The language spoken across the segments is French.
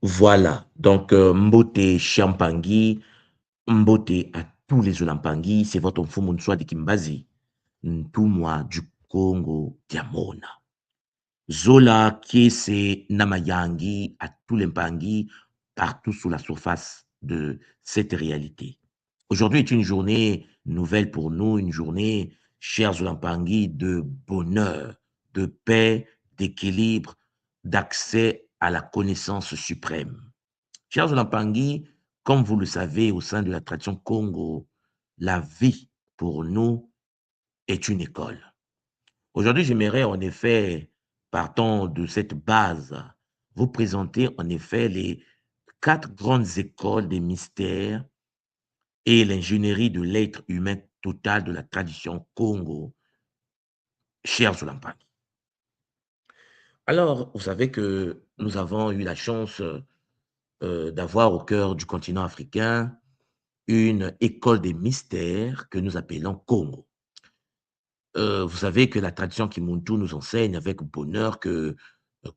Voilà, donc Mbote Chiampangui, Mbote à tous les Olampangui, c'est votre Mfumunsoa de Kimbazi, Ntumwa du Congo Diamona. Zola, Kiese, Namayangi, à tous les Mpangui, partout sous la surface de cette réalité. Aujourd'hui est une journée nouvelle pour nous, une journée, chers Olampangui, de bonheur, de paix, d'équilibre, d'accès à la connaissance suprême. Chers Olampangui, comme vous le savez, au sein de la tradition Congo, la vie pour nous est une école. Aujourd'hui, j'aimerais en effet, partant de cette base, vous présenter en effet les 4 grandes écoles des mystères et l'ingénierie de l'être humain total de la tradition Congo, chers Olampangui. Alors, vous savez que nous avons eu la chance d'avoir au cœur du continent africain une école des mystères que nous appelons Congo. Vous savez que la tradition Kimuntu nous enseigne avec bonheur que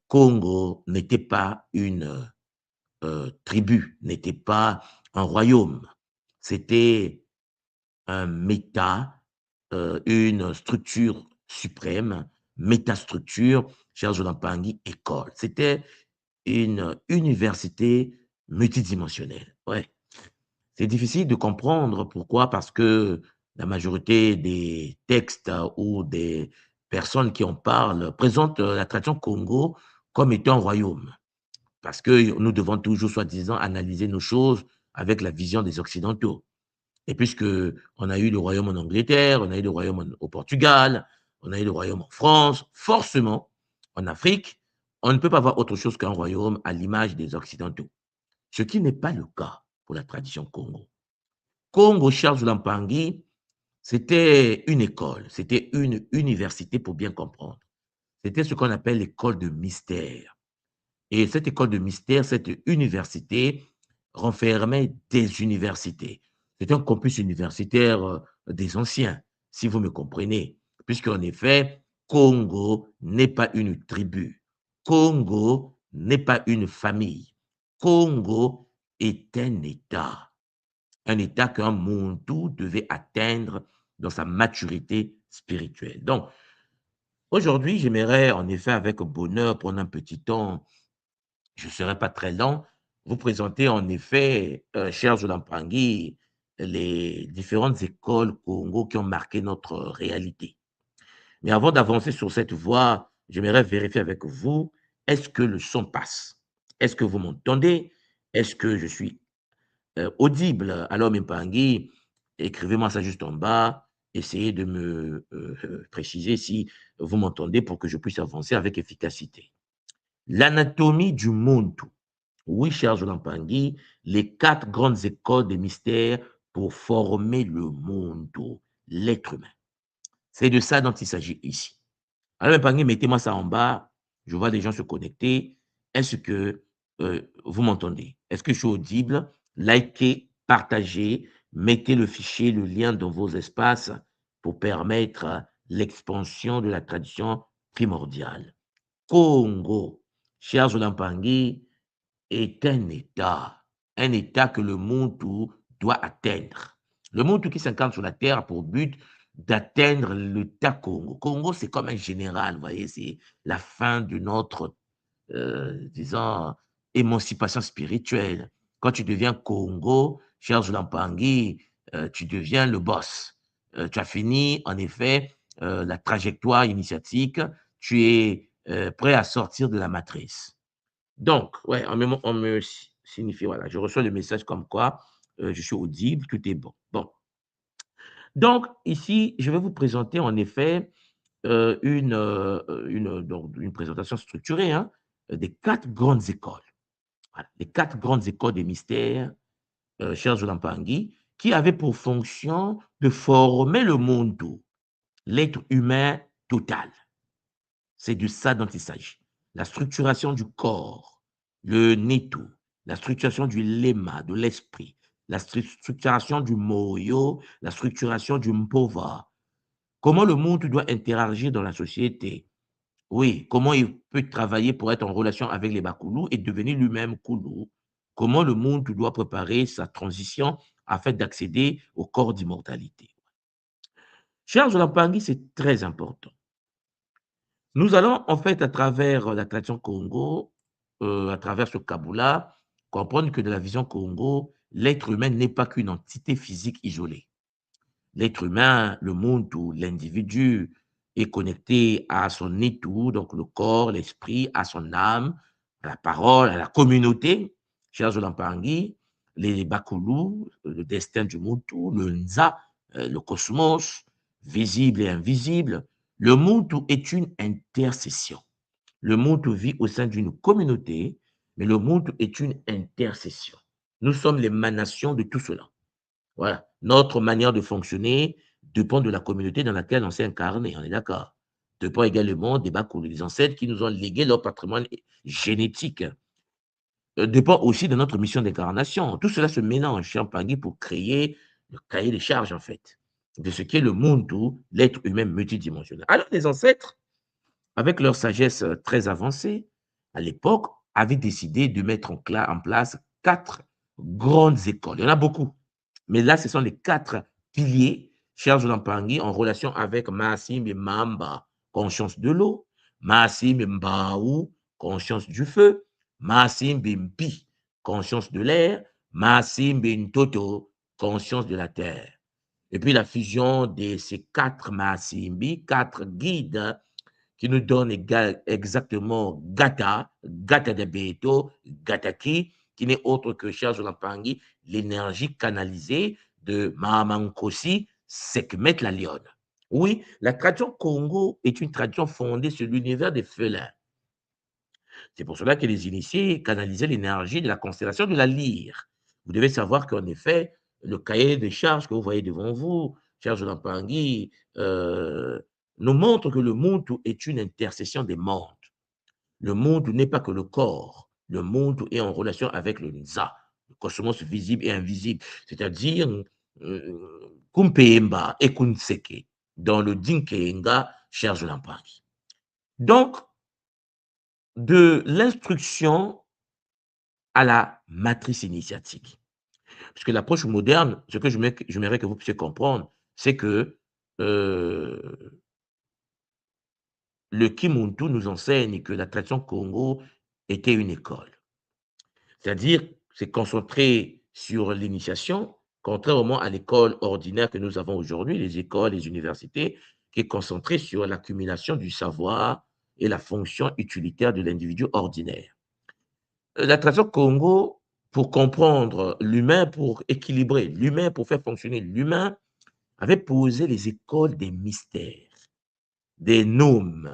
Congo n'était pas une tribu, n'était pas un royaume. C'était un méta, une structure suprême, métastructure, chers Jolampangi, école. C'était une université multidimensionnelle. Ouais. C'est difficile de comprendre pourquoi, parce que la majorité des textes ou des personnes qui en parlent présentent la tradition Congo comme étant un royaume. Parce que nous devons toujours, soi-disant, analyser nos choses avec la vision des Occidentaux. Et puisque on a eu le royaume en Angleterre, on a eu le royaume au Portugal, on a eu le royaume en France, forcément, en Afrique, on ne peut pas avoir autre chose qu'un royaume à l'image des Occidentaux. Ce qui n'est pas le cas pour la tradition Congo. Congo Charles Lampangi, c'était une école, c'était une université pour bien comprendre. C'était ce qu'on appelle l'école de mystère. Et cette école de mystère, cette université, renfermait des universités. C'est un campus universitaire des anciens, si vous me comprenez. Puisqu'en effet, Congo n'est pas une tribu. Congo n'est pas une famille. Congo est un État. Un état qu'un Muntu devait atteindre dans sa maturité spirituelle. Donc, aujourd'hui, j'aimerais en effet, avec bonheur, prendre un petit temps, je ne serai pas très lent, vous présenter en effet, chers Jolampangi, les différentes écoles Congo qui ont marqué notre réalité. Mais avant d'avancer sur cette voie, j'aimerais vérifier avec vous, est-ce que le son passe? Est-ce que vous m'entendez? Est-ce que je suis audible? Alors, Mpangi, écrivez-moi ça juste en bas. Essayez de me préciser si vous m'entendez pour que je puisse avancer avec efficacité. L'anatomie du monde. Oui, cher Jolampangi, les 4 grandes écoles des mystères pour former le monde, l'être humain. C'est de ça dont il s'agit ici. Alors, Mpangi, mettez-moi ça en bas. Je vois des gens se connecter. Est-ce que vous m'entendez? Est-ce que je suis audible? Likez, partagez, mettez le fichier, le lien dans vos espaces pour permettre l'expansion de la tradition primordiale. Congo, cher Jolampangi, est un État que le monde doit atteindre. Le monde qui s'incarne sur la terre a pour but d'atteindre l'État Congo. Congo, c'est comme un général, vous voyez, c'est la fin de notre, disons, émancipation spirituelle. Quand tu deviens Congo, cher Lampangi, tu deviens le boss. Tu as fini, en effet, la trajectoire initiatique, tu es prêt à sortir de la matrice. Donc, ouais, on me signifie, voilà, je reçois le message comme quoi je suis audible, tout est bon. Bon. Donc, ici, je vais vous présenter en effet donc, une présentation structurée hein, des 4 grandes écoles. Voilà, les 4 grandes écoles des mystères, chers Jolampangi, qui avaient pour fonction de former le monde, l'être humain total. C'est de ça dont il s'agit. La structuration du corps, le Nitu, la structuration du lema, de l'esprit, la structuration du moyo, la structuration du mpova. Comment le monde doit interagir dans la société, Oui, comment il peut travailler pour être en relation avec les Bakoulous et devenir lui-même Koulou? Comment le monde doit préparer sa transition afin d'accéder au corps d'immortalité? Cher Jolampangi, c'est très important. Nous allons en fait, à travers la tradition Congo, à travers ce Kaboula, comprendre que de la vision Congo, l'être humain n'est pas qu'une entité physique isolée. L'être humain, le monde où l'individu est connecté à son étou, donc le corps, l'esprit, à son âme, à la parole, à la communauté. Cher Zolampangi, les Bakoulou, le destin du Muntu, le Nza, le cosmos, visible et invisible. Le Muntu est une intercession. Le Muntu vit au sein d'une communauté, mais le Muntu est une intercession. Nous sommes l'émanation de tout cela. Voilà. Notre manière de fonctionner dépend de la communauté dans laquelle on s'est incarné, on est d'accord. Dépend également des Bakoulou, les ancêtres qui nous ont légué leur patrimoine génétique. Dépend aussi de notre mission d'incarnation. Tout cela se mélange chez Champagny pour créer le cahier des charges, en fait, de ce qu'est le monde où l'être humain multidimensionnel. Alors, les ancêtres, avec leur sagesse très avancée, à l'époque, avaient décidé de mettre en place 4 grandes écoles. Il y en a beaucoup, mais là, ce sont les 4 piliers, cher Jolampangi, en relation avec Maasim et Mamba, conscience de l'eau, Maasim et Mbaou, conscience du feu, Maasim et Mpi, conscience de l'air, Maasim et Ntoto, conscience de la terre. Et puis la fusion de ces 4 Maasimbi, 4 guides qui nous donne exactement Gata, Gata de Beto, Gataki, qui n'est autre que Charles Lampangi, l'énergie canalisée de Mahamankosi, Sekhmet la lionne. Oui, la tradition Congo est une tradition fondée sur l'univers des félins. C'est pour cela que les initiés canalisaient l'énergie de la constellation de la lyre. Vous devez savoir qu'en effet, le cahier des charges que vous voyez devant vous, Charles Lampangui, nous montre que le monde est une intercession des mondes. Le monde n'est pas que le corps. Le monde est en relation avec le Nza, le cosmos visible et invisible, c'est-à-dire Kumpemba et Kunseke, dans le Dinkenga, Charles Lampangui. Donc, de l'instruction à la matrice initiatique. Parce que l'approche moderne, ce que j'aimerais que vous puissiez comprendre, c'est que le Kimuntu nous enseigne que la tradition Congo était une école. C'est-à-dire, c'est concentré sur l'initiation, contrairement à l'école ordinaire que nous avons aujourd'hui, les écoles, les universités, qui est concentrée sur l'accumulation du savoir et la fonction utilitaire de l'individu ordinaire. La tradition Congo, pour comprendre l'humain, pour équilibrer l'humain, pour faire fonctionner l'humain, avait posé les écoles des mystères, des noms,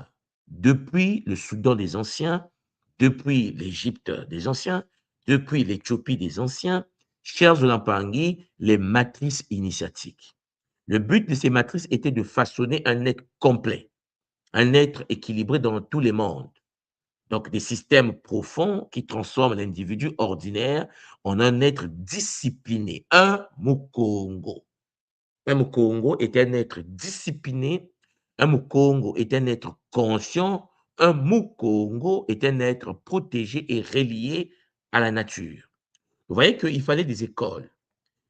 depuis le Soudan des anciens, depuis l'Égypte des anciens, depuis l'Éthiopie des anciens, cherche Lampangi les matrices initiatiques. Le but de ces matrices était de façonner un être complet, un être équilibré dans tous les mondes. Donc, des systèmes profonds qui transforment l'individu ordinaire en un être discipliné, un Mukongo. Un Mukongo est un être discipliné, un Mukongo est un être conscient, un Mukongo est un être protégé et relié à la nature. Vous voyez qu'il fallait des écoles.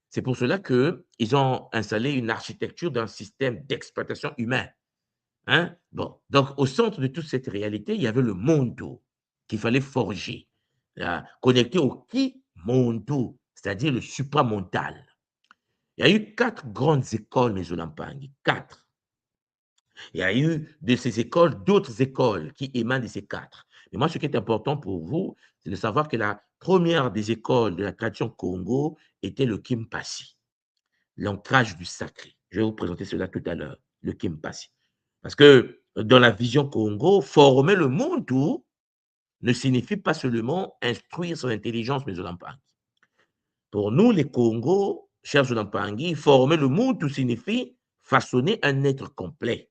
C'est pour cela qu'ils ont installé une architecture d'un système d'exploitation humain. Hein? Bon, donc au centre de toute cette réalité, il y avait le Mondo qu'il fallait forger, connecté au Ki Mondo, c'est-à-dire le supramental. Il y a eu 4 grandes écoles Mésolampangi, 4. Il y a eu de ces écoles d'autres écoles qui émanent de ces 4. Mais moi, ce qui est important pour vous, c'est de savoir que la première des écoles de la tradition Congo était le Kimpasi, l'ancrage du sacré. Je vais vous présenter cela tout à l'heure, le Kimpasi. Parce que dans la vision Congo, former le monde tout ne signifie pas seulement instruire son intelligence mésolampangue. Pour nous, les Congos, chers Zolampangi, former le monde tout signifie façonner un être complet,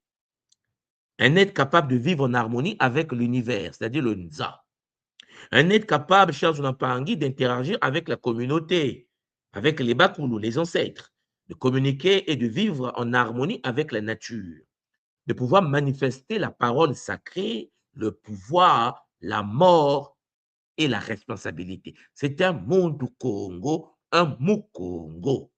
un être capable de vivre en harmonie avec l'univers, c'est-à-dire le Nza. Un être capable, chers Zolampangi, d'interagir avec la communauté, avec les Bakoulou, les ancêtres, de communiquer et de vivre en harmonie avec la nature, de pouvoir manifester la parole sacrée le pouvoir, la mort et la responsabilité. C'est un Muntu Congo, un Mukongo.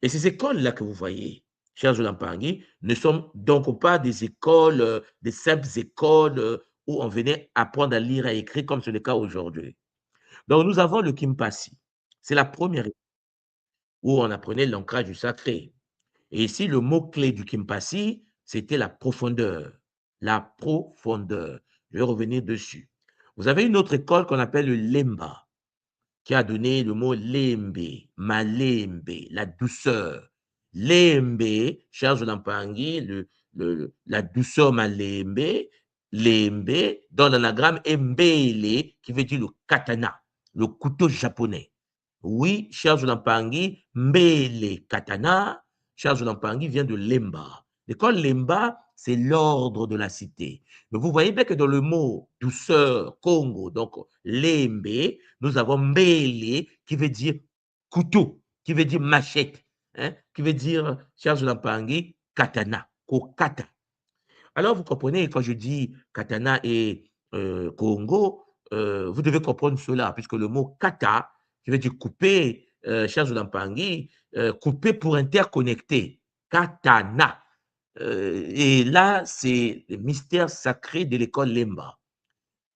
Et ces écoles-là que vous voyez, chers Olampangi, ne sont donc pas des écoles, des simples écoles où on venait apprendre à lire et à écrire comme c'est le cas aujourd'hui. Donc, nous avons le Kimpasi. C'est la première école où on apprenait l'ancrage du sacré. Et ici, le mot-clé du Kimpasi, c'était la profondeur. La profondeur. Je vais revenir dessus. Vous avez une autre école qu'on appelle le Lemba, qui a donné le mot lembe, malembe, la douceur. Lembe, chers Olampangi, la douceur malembe, lembe, dans l'anagramme mbele, qui veut dire le katana, le couteau japonais. Oui, chers Olampangi, mbele katana, chers Olampangi vient de lemba. L'école lemba, c'est l'ordre de la cité. Mais vous voyez bien que dans le mot douceur, Congo, donc lembe, nous avons mbele qui veut dire couteau, qui veut dire machette, hein, qui veut dire, chers Olampangi, katana, kokata. Alors, vous comprenez, quand je dis katana et Congo, vous devez comprendre cela, puisque le mot kata, qui veut dire couper, chers Olampangi, couper pour interconnecter. Katana. Et là, c'est le mystère sacré de l'école Lemba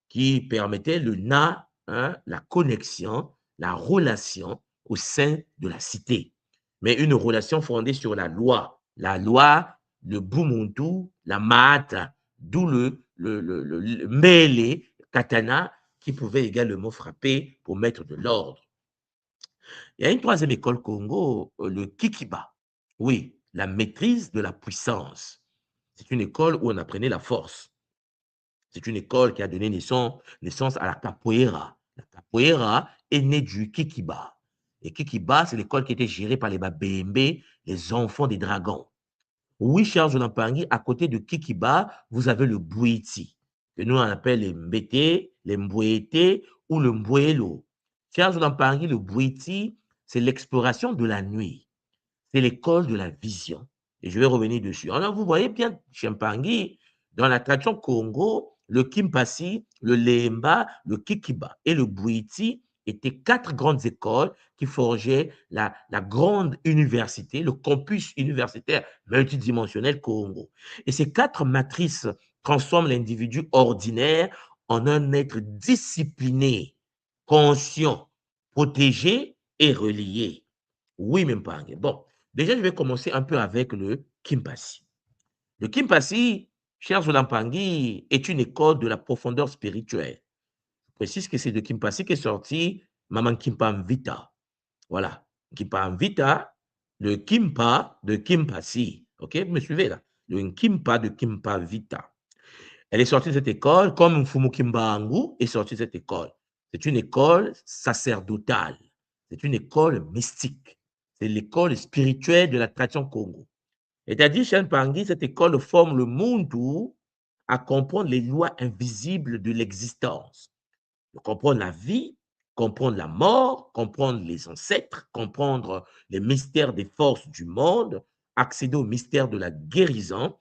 qui permettait le na, hein, la connexion, la relation au sein de la cité. Mais une relation fondée sur la loi, le bumuntu, la mata, d'où le mele, katana, qui pouvait également frapper pour mettre de l'ordre. Il y a une troisième école Congo, le Kikiba. Oui, la maîtrise de la puissance. C'est une école où on apprenait la force. C'est une école qui a donné naissance à la capoeira. La capoeira est née du Kikiba. Et Kikiba, c'est l'école qui était gérée par les Babembe, les enfants des dragons. Oui, chers Olampangi, à côté de Kikiba, vous avez le Bouiti, que nous on appelle les Mbete, les Mbouete ou le Mbouelo. Chers Olampangi, le Bouiti, c'est l'exploration de la nuit. C'est l'école de la vision. Et je vais revenir dessus. Alors, vous voyez bien, Chimpangui, dans la tradition Congo, le Kimpasi, le Lemba, le Kikiba et le Bouiti étaient quatre grandes écoles qui forgeaient la grande université, le campus universitaire multidimensionnel Congo. Et ces quatre matrices transforment l'individu ordinaire en un être discipliné, conscient, protégé et relié. Oui, Mempang. Bon, déjà, je vais commencer un peu avec le Kimpasi. Le Kimpasi, cher Zolampangi, est une école de la profondeur spirituelle. Je précise que c'est de Kimpasi qu'est sorti Maman Kimpa Mvita. Voilà. Kimpa Mvita, le Kimpa de Kimpasi. OK, vous me suivez là? Le Kimpa de Kimpa Vita. Elle est sortie de cette école comme Mfumu Kimbangu est sorti de cette école. C'est une école sacerdotale. C'est une école mystique. C'est l'école spirituelle de la tradition Congo. C'est-à-dire, chez Pangui, cette école forme le monde à comprendre les lois invisibles de l'existence, de comprendre la vie, comprendre la mort, comprendre les ancêtres, comprendre les mystères des forces du monde, accéder au mystère de la guérison,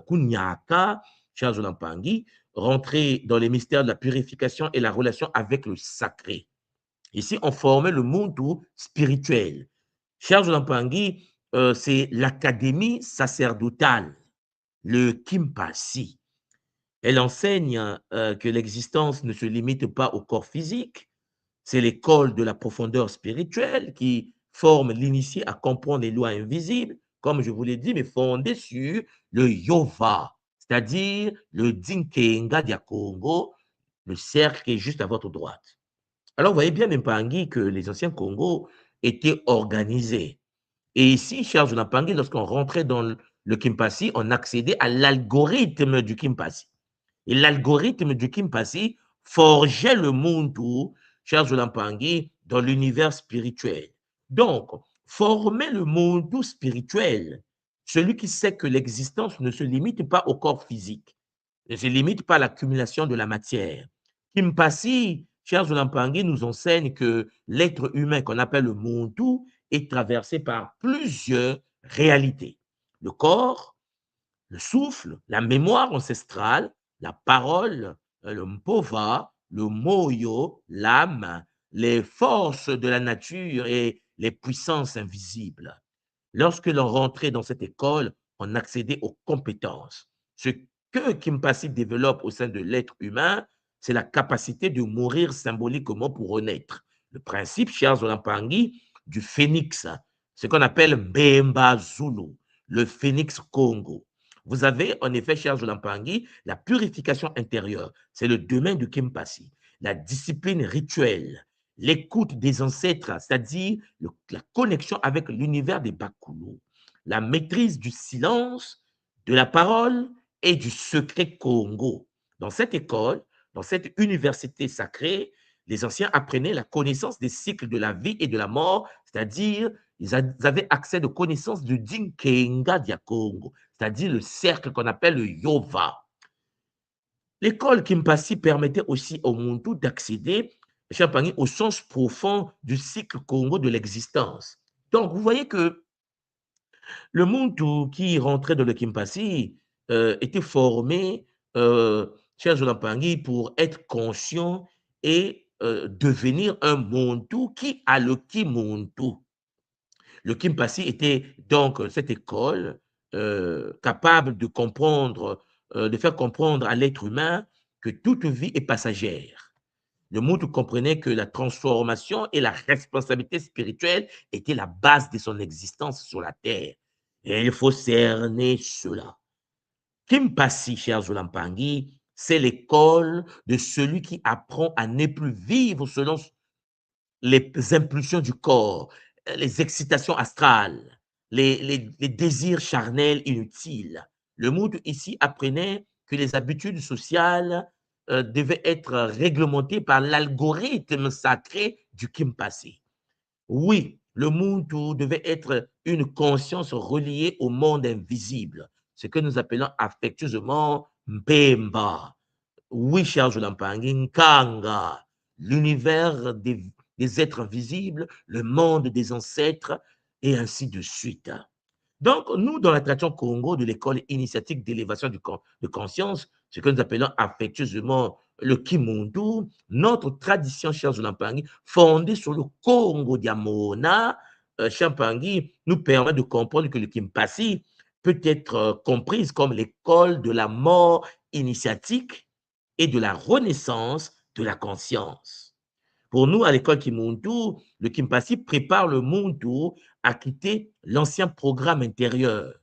Kunyaka, Charles Olampangi, rentrer dans les mystères de la purification et la relation avec le sacré. Ici, on formait le monde spirituel. Charles Olampangi, c'est l'académie sacerdotale, le Kimpasi. Elle enseigne que l'existence ne se limite pas au corps physique. C'est l'école de la profondeur spirituelle qui forme l'initié à comprendre les lois invisibles, comme je vous l'ai dit, mais fondée sur le Yova, c'est-à-dire le Dinkenga dia Congo, le cercle qui est juste à votre droite. Alors, vous voyez bien, Mpangi, que les anciens Congo étaient organisés. Et ici, cher Jonapangui, lorsqu'on rentrait dans le Kimpasi, on accédait à l'algorithme du Kimpasi. Et l'algorithme du Kimpasi forgeait le monde, cher Jonapangui, dans l'univers spirituel. Donc, former le monde spirituel, celui qui sait que l'existence ne se limite pas au corps physique, ne se limite pas à l'accumulation de la matière. Kimpasi, cher Jonapangui, nous enseigne que l'être humain qu'on appelle le monde est traversé par plusieurs réalités. Le corps, le souffle, la mémoire ancestrale, la parole, le mpova, le moyo, l'âme, les forces de la nature et les puissances invisibles. Lorsque l'on rentrait dans cette école, on accédait aux compétences. Ce que Kimpasi développe au sein de l'être humain, c'est la capacité de mourir symboliquement pour renaître. Le principe, chers Olampangui, du phénix, ce qu'on appelle Mbemba Zulu, le phénix Congo. Vous avez en effet, chers Olampangui, la purification intérieure, c'est le domaine du Kimpasi. La discipline rituelle, l'écoute des ancêtres, c'est-à-dire la connexion avec l'univers des Bakulu, la maîtrise du silence, de la parole et du secret Congo. Dans cette école, dans cette université sacrée, les anciens apprenaient la connaissance des cycles de la vie et de la mort, c'est-à-dire ils avaient accès de connaissances du Dinkenga dia Congo, c'est-à-dire le cercle qu'on appelle le Yova. L'école Kimpasi permettait aussi au Muntu d'accéder, Champagny, au sens profond du cycle Congo de l'existence. Donc, vous voyez que le Muntu qui rentrait dans le Kimpasi était formé, cher Jolampangui, pour être conscient et devenir un Muntu qui a le Kimuntu. Le Kimpasi était donc cette école capable de comprendre, de faire comprendre à l'être humain que toute vie est passagère. Le monde comprenait que la transformation et la responsabilité spirituelle étaient la base de son existence sur la terre. Et il faut cerner cela. Kimpasi, cher Zolampangui, c'est l'école de celui qui apprend à ne plus vivre selon les impulsions du corps, les excitations astrales, les désirs charnels inutiles. Le monde ici apprenait que les habitudes sociales devaient être réglementées par l'algorithme sacré du Kimpasi. Oui, le monde devait être une conscience reliée au monde invisible, ce que nous appelons affectueusement Mbemba. Oui, cher Jolampangi, Nkanga, l'univers des êtres invisibles, le monde des ancêtres, et ainsi de suite. Donc, nous, dans la tradition Congo de l'école initiatique d'élévation de conscience, ce que nous appelons affectueusement le Kimundu, notre tradition, cher Jolampangi, fondée sur le Congo Diamona, Champangi, nous permet de comprendre que le Kimpasi peut être comprise comme l'école de la mort initiatique et de la renaissance de la conscience. Pour nous, à l'école Kimuntu, le Kimpasi prépare le Muntu à quitter l'ancien programme intérieur.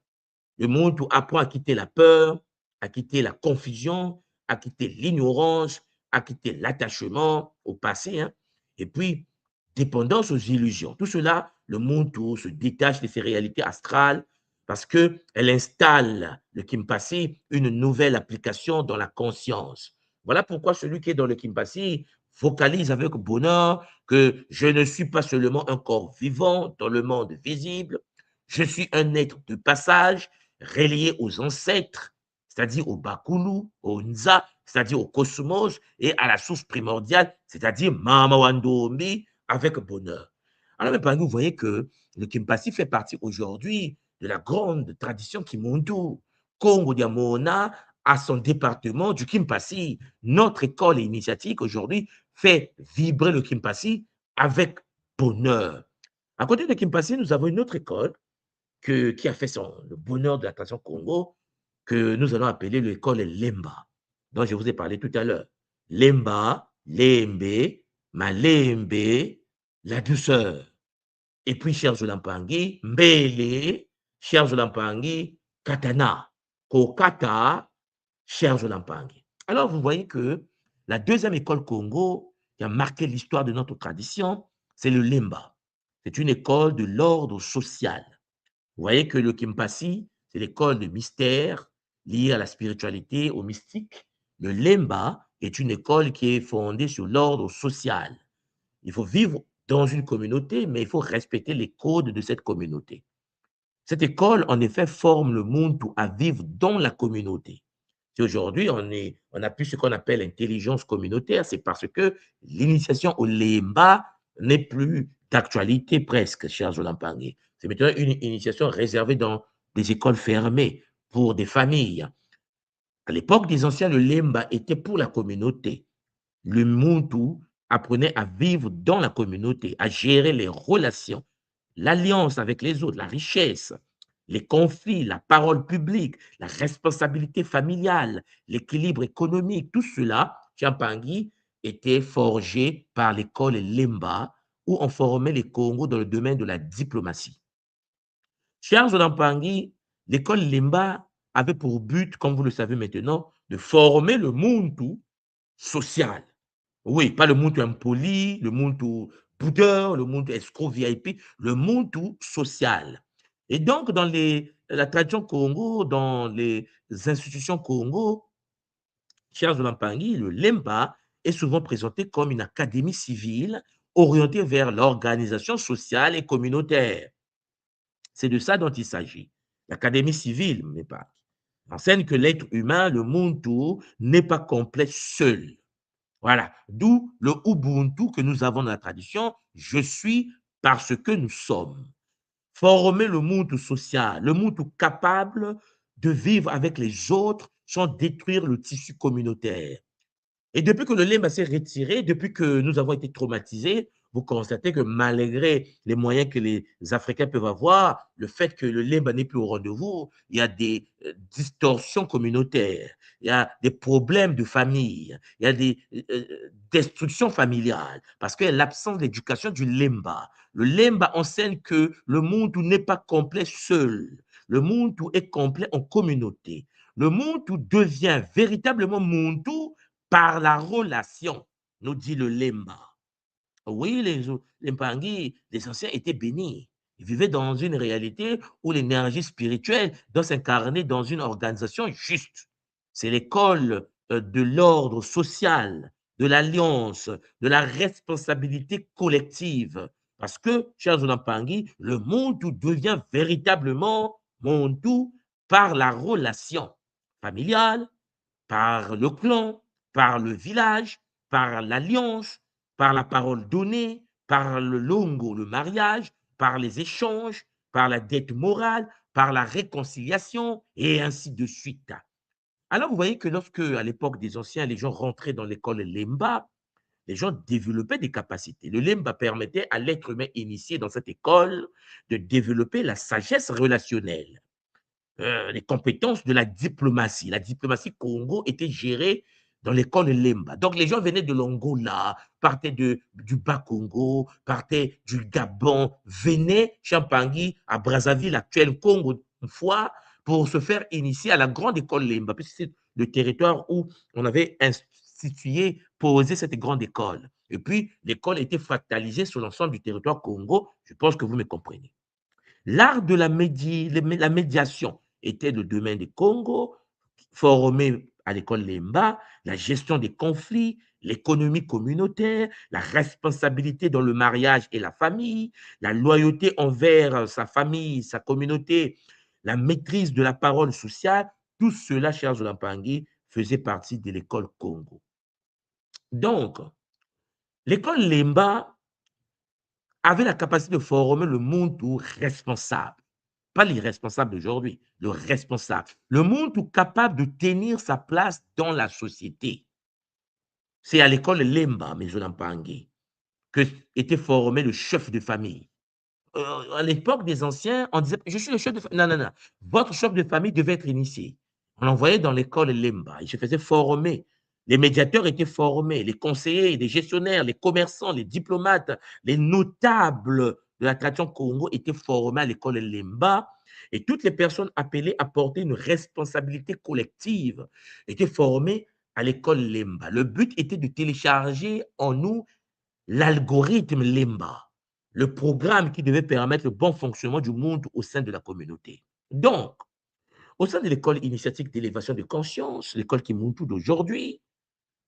Le Muntu apprend à quitter la peur, à quitter la confusion, à quitter l'ignorance, à quitter l'attachement au passé, hein. Et puis, dépendance aux illusions. Tout cela, le Muntu se détache de ses réalités astrales parce qu'elle installe le Kimpasi une nouvelle application dans la conscience. Voilà pourquoi celui qui est dans le Kimpasi focalise avec bonheur que je ne suis pas seulement un corps vivant dans le monde visible, je suis un être de passage relié aux ancêtres, c'est-à-dire au Bakulu, au Nza, c'est-à-dire au cosmos et à la source primordiale, c'est-à-dire Mama Wandombi, avec bonheur. Alors, mes parents, vous voyez que le Kimpasi fait partie aujourd'hui de la grande tradition Kimuntu. Congo Diamona a son département du Kimpasi. Notre école initiatique aujourd'hui fait vibrer le Kimpasi avec bonheur. À côté de Kimpasi, nous avons une autre école qui a fait le bonheur de la tradition Congo, que nous allons appeler l'école Lemba, dont je vous ai parlé tout à l'heure. Lemba, Lembe, Malembe, la douceur. Et puis, cher Zolampangi, Mbele, cher Zolampangi, Katana, Kokata, cher Zolampangi. Alors, vous voyez que la deuxième école Congo qui a marqué l'histoire de notre tradition, c'est le Lemba. C'est une école de l'ordre social. Vous voyez que le Kimpasi, c'est l'école de mystère liée à la spiritualité, au mystique. Le Lemba est une école qui est fondée sur l'ordre social. Il faut vivre dans une communauté, mais il faut respecter les codes de cette communauté. Cette école, en effet, forme le monde à vivre dans la communauté. Si aujourd'hui, on a plus ce qu'on appelle l'intelligence communautaire, c'est parce que l'initiation au Lemba n'est plus d'actualité presque, cher Jolampangé. C'est maintenant une initiation réservée dans des écoles fermées pour des familles. À l'époque des anciens, le Lemba était pour la communauté. Le Muntu apprenait à vivre dans la communauté, à gérer les relations, l'alliance avec les autres, la richesse, les conflits, la parole publique, la responsabilité familiale, l'équilibre économique, tout cela, Chiampangui, était forgé par l'école Lemba, où on formait les Congos dans le domaine de la diplomatie. Charles Lampangi, l'école Lemba avait pour but, comme vous le savez maintenant, de former le Muntu social. Oui, pas le Muntu impoli, le Muntu boudeur, le Muntu escroc VIP, le Muntu social. Et donc, dans la tradition Congo, dans les institutions Congo, Charles Lampangi, le Lemba, est souvent présenté comme une académie civile orientée vers l'organisation sociale et communautaire. C'est de ça dont il s'agit. L'académie civile, mais pas. Enseigne que l'être humain, le Muntu, n'est pas complet seul. Voilà. D'où le Ubuntu que nous avons dans la tradition. Je suis parce que nous sommes. Former le Muntu social, le Muntu capable de vivre avec les autres sans détruire le tissu communautaire. Et depuis que le Lemba s'est retiré, depuis que nous avons été traumatisés, vous constatez que malgré les moyens que les Africains peuvent avoir, le fait que le Lemba n'est plus au rendez-vous, il y a des distorsions communautaires, il y a des problèmes de famille, il y a des destructions familiales, parce que l'absence d'éducation du Lemba. Le Lemba enseigne que le monde n'est pas complet seul. Le monde est complet en communauté. Le monde devient véritablement Muntu par la relation, nous dit le Lemba. Oui, les Mpangi, les anciens étaient bénis. Ils vivaient dans une réalité où l'énergie spirituelle doit s'incarner dans une organisation juste. C'est l'école de l'ordre social, de l'alliance, de la responsabilité collective. Parce que, chers Mpangi, le monde devient véritablement monde par la relation familiale, par le clan, par le village, par l'alliance, par la parole donnée, par le longo, le mariage, par les échanges, par la dette morale, par la réconciliation, et ainsi de suite. Alors, vous voyez que lorsque, à l'époque des anciens, les gens rentraient dans l'école Lemba, les gens développaient des capacités. Le Lemba permettait à l'être humain initié dans cette école de développer la sagesse relationnelle, les compétences de la diplomatie. La diplomatie Congo était gérée dans l'école Lemba. Donc, les gens venaient de l'Angola, partaient du Bas-Congo, partaient du Gabon, venaient Champangui, à Brazzaville, actuel Congo, une fois, pour se faire initier à la grande école Lemba, puisque c'est le territoire où on avait institué, posé cette grande école. Et puis, l'école était fractalisée sur l'ensemble du territoire Congo. Je pense que vous me comprenez. L'art de la médiation était le domaine des Congo, formé à l'école Lemba, la gestion des conflits, l'économie communautaire, la responsabilité dans le mariage et la famille, la loyauté envers sa famille, sa communauté, la maîtrise de la parole sociale, tout cela, chers Olampangui, faisait partie de l'école Congo. Donc, l'école Lemba avait la capacité de former le monde responsable. Pas l'irresponsable d'aujourd'hui, le responsable. Le monde capable de tenir sa place dans la société. C'est à l'école Lemba, Mezolampangi, que était formé le chef de famille. À l'époque des anciens, on disait, je suis le chef de famille. Non, non, non. Votre chef de famille devait être initié. On l'envoyait dans l'école Lemba. Il se faisait former. Les médiateurs étaient formés, les conseillers, les gestionnaires, les commerçants, les diplomates, les notables de la tradition Congo étaient formés à l'école Lemba. Et toutes les personnes appelées à porter une responsabilité collective étaient formées à l'école Lemba. Le but était de télécharger en nous l'algorithme Lemba, le programme qui devait permettre le bon fonctionnement du monde au sein de la communauté. Donc, au sein de l'école initiatique d'élévation de conscience, l'école Kimuntu d'aujourd'hui,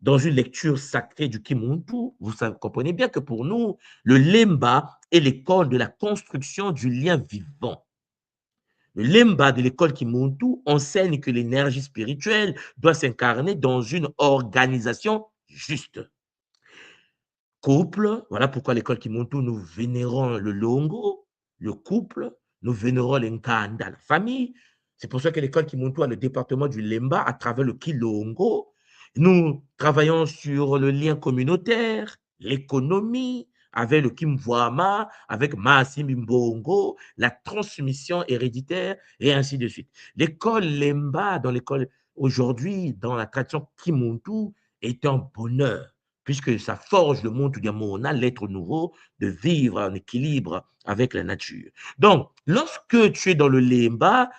dans une lecture sacrée du Kimuntu, vous comprenez bien que pour nous, le Lemba est l'école de la construction du lien vivant. Le Lemba de l'école Kimuntu enseigne que l'énergie spirituelle doit s'incarner dans une organisation juste. Couple, voilà pourquoi l'école Kimuntu, nous vénérons le Longo, le couple, nous vénérons l'Nkanda, la famille. C'est pour ça que l'école Kimuntu a le département du Lemba à travers le Kilongo. Nous travaillons sur le lien communautaire, l'économie, avec le Kimwama, avec Maasim Mbongo, la transmission héréditaire et ainsi de suite. L'école Lemba, dans l'école aujourd'hui, dans la tradition Kimuntu, est un bonheur, puisque ça forge le monde Diamona, l'être nouveau, de vivre en équilibre avec la nature. Donc, lorsque tu es dans le Lemba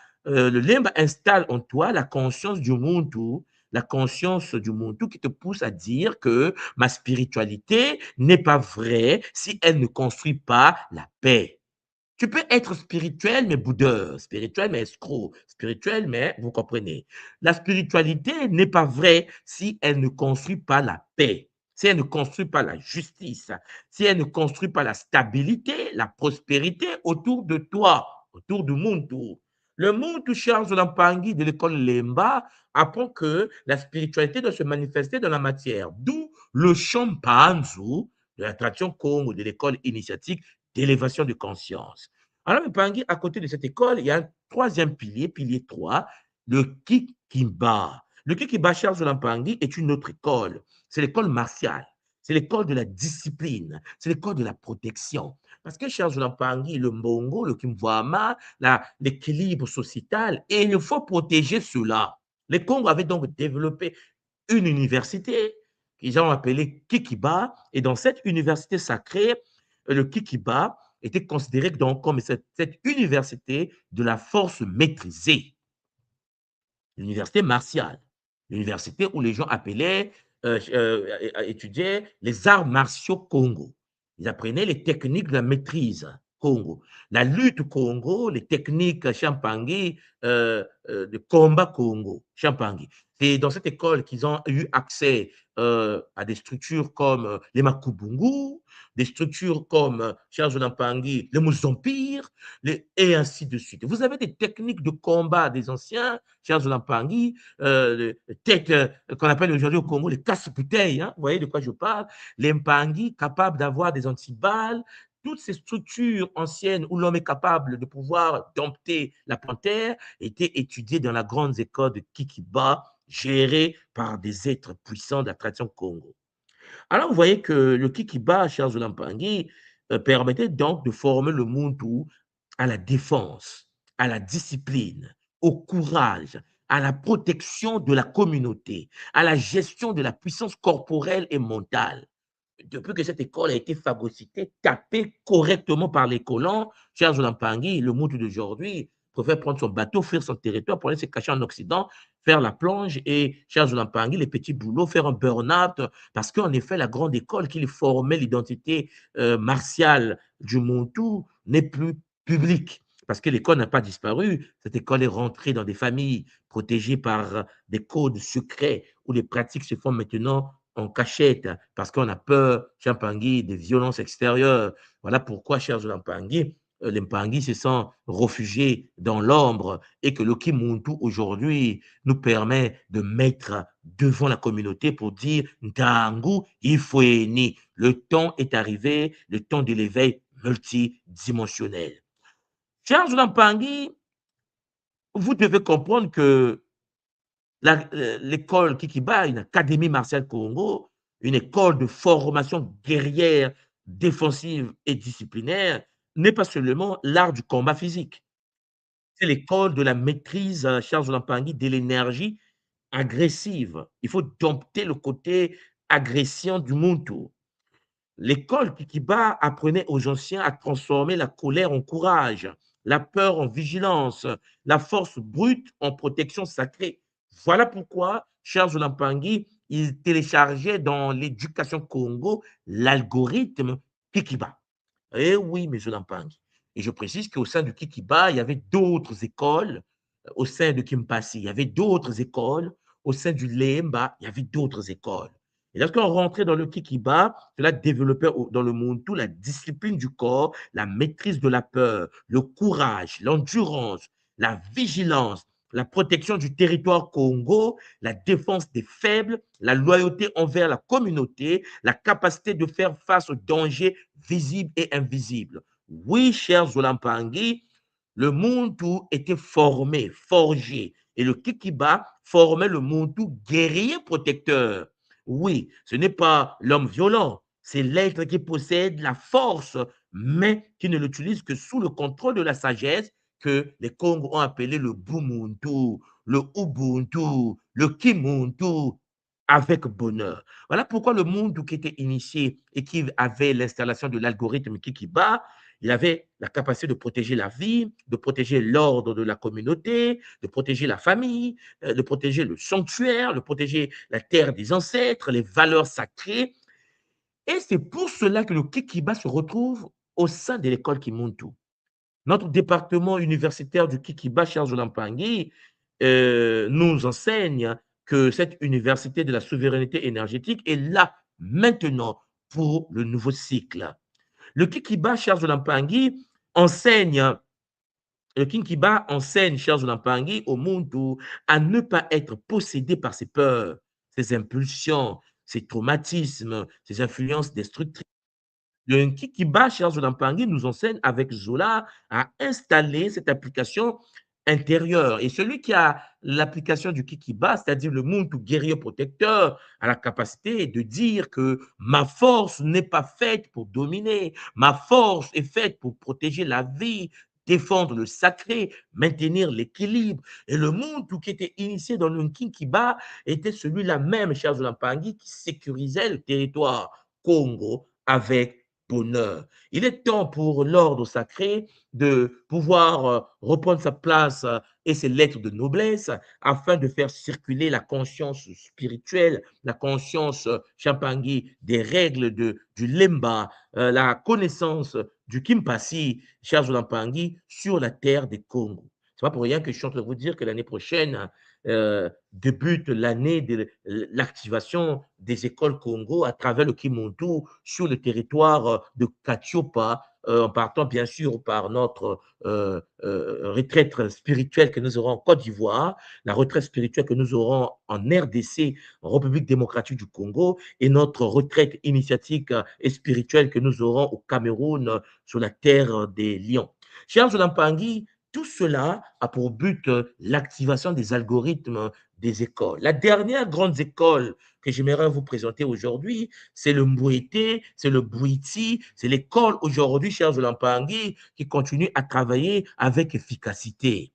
installe en toi la conscience du Muntu, la conscience du Muntu qui te pousse à dire que ma spiritualité n'est pas vraie si elle ne construit pas la paix. Tu peux être spirituel, mais boudeur, spirituel, mais escroc, spirituel, mais vous comprenez. La spiritualité n'est pas vraie si elle ne construit pas la paix, si elle ne construit pas la justice, si elle ne construit pas la stabilité, la prospérité autour de toi, autour du Muntu. Le Muntu Charles Lampangi de l'école Lemba apprend que la spiritualité doit se manifester dans la matière, d'où le Champanzu de la tradition Congo, de l'école initiatique d'élévation de conscience. Alors, Mpangi, à côté de cette école, il y a un troisième pilier, pilier 3, le Kikimba. Le Kikimba, Charles Lampangi, est une autre école. C'est l'école martiale. C'est l'école de la discipline. C'est l'école de la protection. Parce que Charles Lampangi, le Mbongo, le Kimwama, l'équilibre sociétal, et il faut protéger cela. Les Congos avaient donc développé une université qu'ils ont appelée Kikiba, et dans cette université sacrée, le Kikiba était considéré donc comme cette université de la force maîtrisée, l'université martiale, l'université où les gens appelaient, étudiaient les arts martiaux Congo. Ils apprenaient les techniques de la maîtrise Congo, la lutte Congo, les techniques Champangi, de combat Congo, Champangi. C'est dans cette école qu'ils ont eu accès à des structures comme les Makubungu, des structures comme Charles Lampangi, le Mozambique, et ainsi de suite. Vous avez des techniques de combat des anciens, Charles Lampangi, têtes qu'on appelle aujourd'hui au Congo les casse-bouteilles, hein, vous voyez de quoi je parle, les Mpangi capables d'avoir des antiballes, toutes ces structures anciennes où l'homme est capable de pouvoir dompter la panthère étaient étudiées dans la grande école de Kikiba, gérée par des êtres puissants de la tradition Congo. Alors, vous voyez que le Kikiba, Charles Lampangi, permettait donc de former le Muntu à la défense, à la discipline, au courage, à la protection de la communauté, à la gestion de la puissance corporelle et mentale. Depuis que cette école a été phagocytée, tapée correctement par les colons, Charles Lampangi, le Muntu d'aujourd'hui, préfère prendre son bateau, fuir son territoire pour aller se cacher en Occident, faire la plonge et Charles Lampangi, les petits boulots, faire un burn-out, parce qu'en effet, la grande école qui formait l'identité martiale du Muntu n'est plus publique. Parce que l'école n'a pas disparu, cette école est rentrée dans des familles protégées par des codes secrets où les pratiques se font maintenant en cachette parce qu'on a peur, Champangui, des violences extérieures. Voilà pourquoi, chers Lampangui, les Mpangui se sont réfugiés dans l'ombre et que le Kimuntu aujourd'hui nous permet de mettre devant la communauté pour dire Ntangu Ifoeni. Le temps est arrivé, le temps de l'éveil multidimensionnel. Chers Lampangui, vous devez comprendre que l'école Kikiba, une académie martiale Congo, une école de formation guerrière, défensive et disciplinaire, n'est pas seulement l'art du combat physique. C'est l'école de la maîtrise, Charles Lampangi, de l'énergie agressive. Il faut dompter le côté agression du Muntu. L'école Kikiba apprenait aux anciens à transformer la colère en courage, la peur en vigilance, la force brute en protection sacrée. Voilà pourquoi Charles Lampangi, il téléchargeait dans l'éducation Congo l'algorithme Kikiba. Eh oui, M. Lampangi. Et je précise qu'au sein du Kikiba, il y avait d'autres écoles. Au sein de Kimpasi, il y avait d'autres écoles. Au sein du Lemba, il y avait d'autres écoles. Et lorsqu'on rentrait dans le Kikiba, cela développait dans le monde tout la discipline du corps, la maîtrise de la peur, le courage, l'endurance, la vigilance, la protection du territoire Congo, la défense des faibles, la loyauté envers la communauté, la capacité de faire face aux dangers visibles et invisibles. Oui, cher Zolampangui, Le Muntu était formé, forgé, et le Kikiba formait le Muntu guerrier protecteur. Oui, ce n'est pas l'homme violent, c'est l'être qui possède la force, mais qui ne l'utilise que sous le contrôle de la sagesse que les Congo ont appelé le Bumuntu, le Ubuntu, le Kimuntu, avec bonheur. Voilà pourquoi le Muntu qui était initié et qui avait l'installation de l'algorithme Kikiba, il avait la capacité de protéger la vie, de protéger l'ordre de la communauté, de protéger la famille, de protéger le sanctuaire, de protéger la terre des ancêtres, les valeurs sacrées. Et c'est pour cela que le Kikiba se retrouve au sein de l'école Kimuntu. Notre département universitaire du Kikiba, Charles Olampangui, nous enseigne que cette université de la souveraineté énergétique est là maintenant pour le nouveau cycle. Le Kikiba, Charles Olampangui, enseigne le Kinkiba enseigne, Charles Olampangui, au monde à ne pas être possédé par ses peurs, ses impulsions, ses traumatismes, ses influences destructrices. Le Kikiba, Charles Olampangui, nous enseigne avec Zola à installer cette application intérieure. Et celui qui a l'application du Kikiba, c'est-à-dire le monde guerrier protecteur, a la capacité de dire que ma force n'est pas faite pour dominer, ma force est faite pour protéger la vie, défendre le sacré, maintenir l'équilibre. Et le monde qui était initié dans le Kikiba était celui-là même, Charles Olampangui, qui sécurisait le territoire Congo avec bonheur. Il est temps pour l'ordre sacré de pouvoir reprendre sa place et ses lettres de noblesse afin de faire circuler la conscience spirituelle, la conscience Champangui des règles du Lemba, la connaissance du Kimpasi, cher Lampangi, sur la terre des Congo. Ce n'est pas pour rien que je suis en train de vous dire que l'année prochaine débute l'année de l'activation des écoles Congo à travers le Kimuntu sur le territoire de Katiopa, en partant bien sûr par notre retraite spirituelle que nous aurons en Côte d'Ivoire, la retraite spirituelle que nous aurons en RDC, en République démocratique du Congo, et notre retraite initiatique et spirituelle que nous aurons au Cameroun sur la terre des lions. Cher Zolampangi, tout cela a pour but l'activation des algorithmes des écoles. La dernière grande école que j'aimerais vous présenter aujourd'hui, c'est le Mbouété, c'est le Bouiti, c'est l'école aujourd'hui, cher Zolampangi, qui continue à travailler avec efficacité.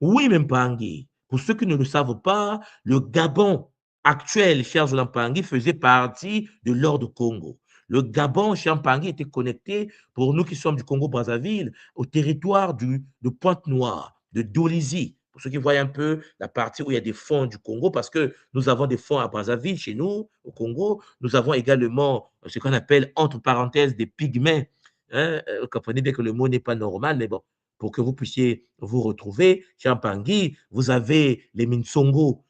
Oui, Mpangi, pour ceux qui ne le savent pas, le Gabon actuel, cher Zolampangi, faisait partie de l'ordre Congo. Le Gabon, cher Mpangi, était connecté, pour nous qui sommes du Congo-Brazzaville, au territoire de Pointe-Noire, de Dolisie. Pour ceux qui voient un peu la partie où il y a des fonds du Congo, parce que nous avons des fonds à Brazzaville, chez nous, au Congo. Nous avons également ce qu'on appelle, entre parenthèses, des pygmées. Hein, vous comprenez bien que le mot n'est pas normal, mais bon, pour que vous puissiez vous retrouver. Champangui, vous avez les Minsogo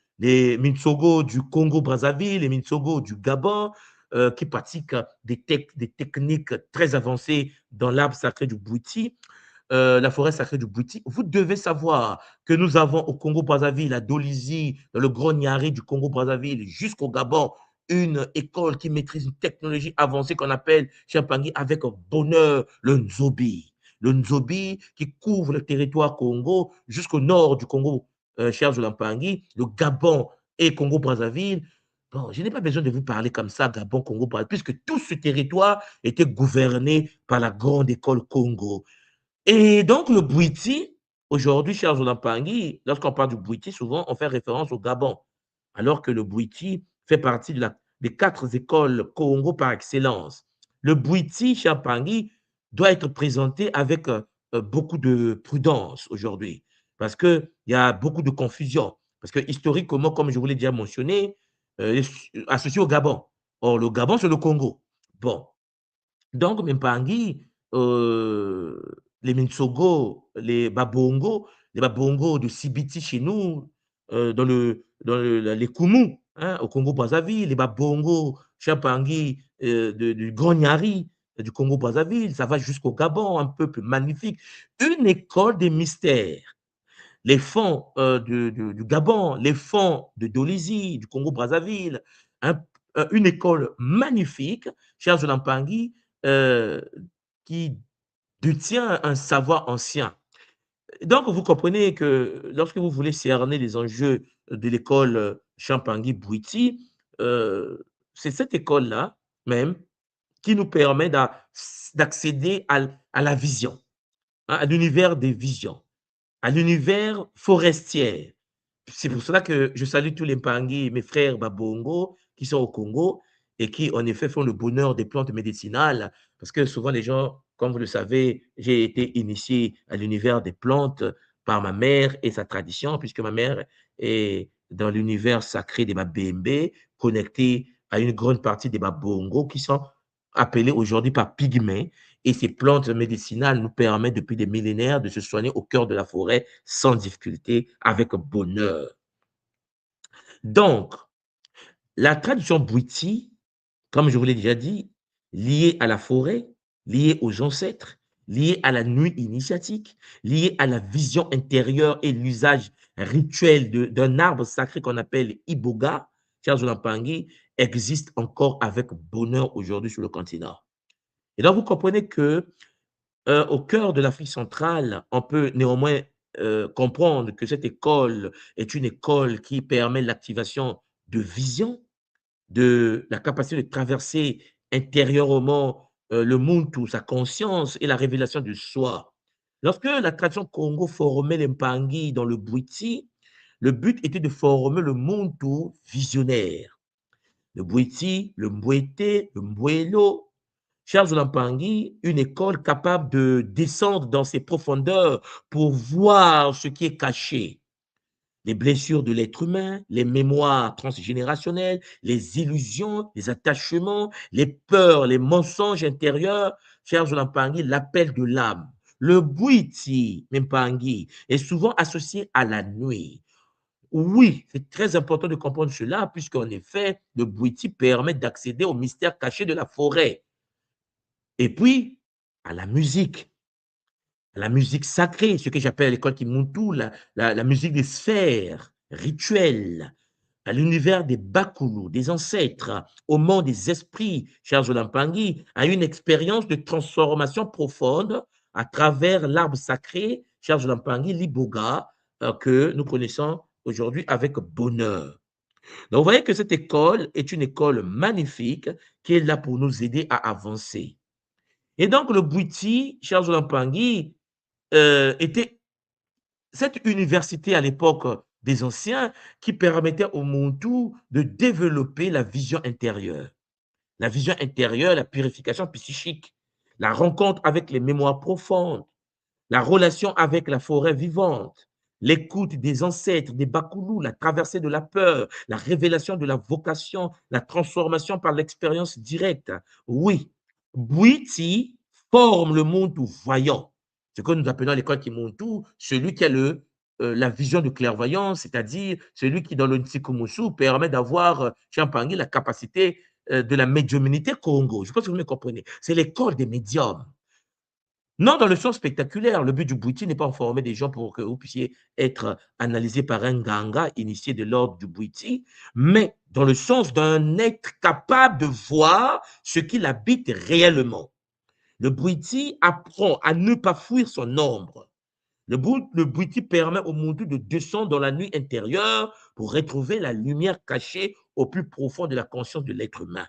du Congo-Brazzaville, les Minsogo du Gabon, qui pratiquent des techniques très avancées dans l'arbre sacré du Bouiti, la forêt sacrée du Bouiti. Vous devez savoir que nous avons au Congo-Brazzaville, à Dolisie, dans le Grand Niari du Congo-Brazzaville, jusqu'au Gabon, une école qui maîtrise une technologie avancée qu'on appelle Champangui avec bonheur le Nzobi. Le Nzobi qui couvre le territoire Congo jusqu'au nord du Congo, cher Zolampangi, le Gabon et Congo-Brazzaville. Bon, je n'ai pas besoin de vous parler comme ça, Gabon, Congo, Brazzaville, puisque tout ce territoire était gouverné par la grande école Congo. Et donc, le Bouiti, aujourd'hui, cher Zolampangi, lorsqu'on parle du Bouiti, souvent, on fait référence au Gabon, alors que le Bouiti fait partie des 4 écoles Congo par excellence. Le Bouiti, cher Pangui, doit être présenté avec beaucoup de prudence aujourd'hui, parce qu'il y a beaucoup de confusion. Parce que historiquement, comme je vous l'ai déjà mentionné, associé au Gabon. Or, le Gabon, c'est le Congo. Bon, donc, Mimpangi, les Minsogo, les Babongo de Sibiti chez nous, les Koumou, hein, au Congo-Brazzaville, les Babongo, Chapangi, du Grand Niari, du Congo-Brazzaville, ça va jusqu'au Gabon, un peuple magnifique. Une école des mystères. Les fonds du Gabon, les fonds de Dolisie, du Congo-Brazzaville, une école magnifique, cher Zolampangi, euh, qui détient un savoir ancien. Donc, vous comprenez que lorsque vous voulez cerner les enjeux de l'école Champangui-Bouiti, c'est cette école-là même qui nous permet d'accéder à la vision, hein, à l'univers des visions, à l'univers forestier. C'est pour cela que je salue tous les Mpangui, mes frères Babongo, qui sont au Congo et qui, en effet, font le bonheur des plantes médicinales. Parce que souvent, les gens, comme vous le savez, j'ai été initié à l'univers des plantes par ma mère et sa tradition, puisque ma mère est dans l'univers sacré des Babembe, connectée à une grande partie des Babongo, qui sont appelés aujourd'hui par pygmées. Et ces plantes médicinales nous permettent depuis des millénaires de se soigner au cœur de la forêt sans difficulté, avec bonheur. Donc, la tradition Bwiti, comme je vous l'ai déjà dit, liée à la forêt, liée aux ancêtres, liée à la nuit initiatique, liée à la vision intérieure et l'usage rituel d'un arbre sacré qu'on appelle Iboga, chers Olampangi, existe encore avec bonheur aujourd'hui sur le continent. Et donc, vous comprenez que au cœur de l'Afrique centrale, on peut néanmoins comprendre que cette école est une école qui permet l'activation de vision, de la capacité de traverser intérieurement le monde, tout, sa conscience et la révélation du soi. Lorsque la tradition Congo formait les Mpangi dans le Bwiti, le but était de former le monde tout visionnaire. Le Bwiti, le Mbwete, le Mbwelo, Charles Lampangi, une école capable de descendre dans ses profondeurs pour voir ce qui est caché. Les blessures de l'être humain, les mémoires transgénérationnelles, les illusions, les attachements, les peurs, les mensonges intérieurs. Charles Lampangi, l'appel de l'âme. Le Bwiti Mpangi est souvent associé à la nuit. Oui, c'est très important de comprendre cela, puisqu'en effet, le Bwiti permet d'accéder au mystère caché de la forêt. Et puis, à la musique sacrée, ce que j'appelle à l'école Kimuntu, la musique des sphères, rituelle, à l'univers des Bakulu, des ancêtres, au monde des esprits, cher Olampangi, à une expérience de transformation profonde à travers l'arbre sacré, cher Olampangi, l'Iboga, que nous connaissons aujourd'hui avec bonheur. Donc, vous voyez que cette école est une école magnifique qui est là pour nous aider à avancer. Et donc, le Bwiti, Charles Lampangi, était cette université à l'époque des anciens qui permettait au Muntu de développer la vision intérieure. La vision intérieure, la purification psychique, la rencontre avec les mémoires profondes, la relation avec la forêt vivante, l'écoute des ancêtres, des Bakoulous, la traversée de la peur, la révélation de la vocation, la transformation par l'expérience directe. Oui, Bwiti forme le monde voyant, ce que nous appelons à l'école Kimuntu, celui qui a la vision de clairvoyance, c'est-à-dire celui qui, dans le Ntsikumusu, permet d'avoir, Champangui, la capacité de la médiumnité Congo. Je pense que vous me comprenez. C'est l'école des médiums. Non, dans le sens spectaculaire. Le but du Bwiti n'est pas de former des gens pour que vous puissiez être analysés par un ganga initié de l'ordre du Bwiti, mais dans le sens d'un être capable de voir ce qu'il habite réellement. Le Bwiti apprend à ne pas fuir son ombre. Le Bwiti permet au monde de descendre dans la nuit intérieure pour retrouver la lumière cachée au plus profond de la conscience de l'être humain.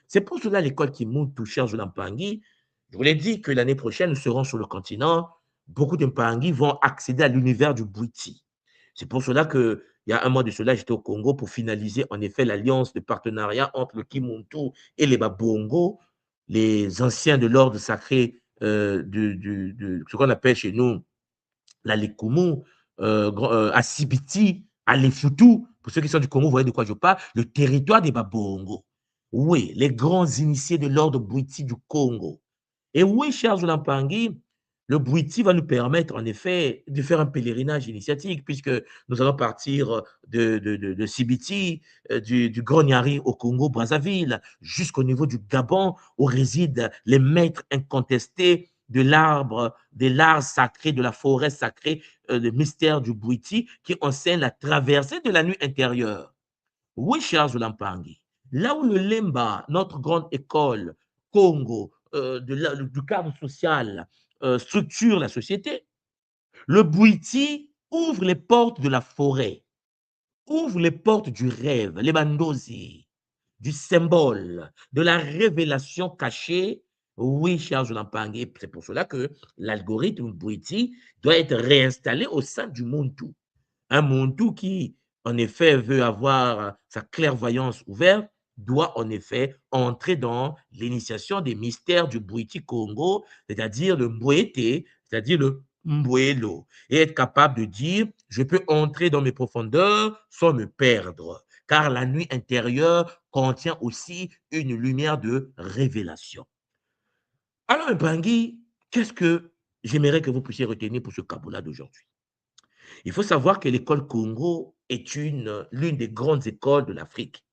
C'est pour cela l'école qui monte touche à Mpangui. Je vous l'ai dit que l'année prochaine, nous serons sur le continent. Beaucoup de Mpangui vont accéder à l'univers du Bwiti. C'est pour cela que il y a un mois de cela, j'étais au Congo pour finaliser en effet l'alliance de partenariat entre le Kimuntu et les Babongo, les anciens de l'ordre sacré de ce qu'on appelle chez nous la Lekumu, Assibiti, Alefutu, pour ceux qui sont du Congo, vous voyez de quoi je parle, le territoire des Babongo. Oui, les grands initiés de l'ordre Bwiti du Congo. Et oui, cher Zulampangui, le Bwiti va nous permettre, en effet, de faire un pèlerinage initiatique, puisque nous allons partir de Sibiti, du Grand Nyari au Congo, Brazzaville, jusqu'au niveau du Gabon, où résident les maîtres incontestés de l'art sacré, de la forêt sacrée, le mystère du Bwiti, qui enseigne la traversée de la nuit intérieure. Oui, cher Zulampangui, là où le Lemba, notre grande école, Congo, du cadre social, structure la société, Le Bouiti ouvre les portes de la forêt, ouvre les portes du rêve, les bandosi, du symbole, de la révélation cachée. Oui, cher Jonampangé, c'est pour cela que l'algorithme Bouiti doit être réinstallé au sein du Muntu. Un Muntu qui, en effet, veut avoir sa clairvoyance ouverte, doit en effet entrer dans l'initiation des mystères du Bouiti Congo, c'est-à-dire le Mbouété, c'est-à-dire le Mbouélo, et être capable de dire, je peux entrer dans mes profondeurs sans me perdre, car la nuit intérieure contient aussi une lumière de révélation. Alors, Mbangui, qu'est-ce que j'aimerais que vous puissiez retenir pour ce Kabola d'aujourd'hui? Il faut savoir que l'école Congo est l'une des grandes écoles de l'Afrique.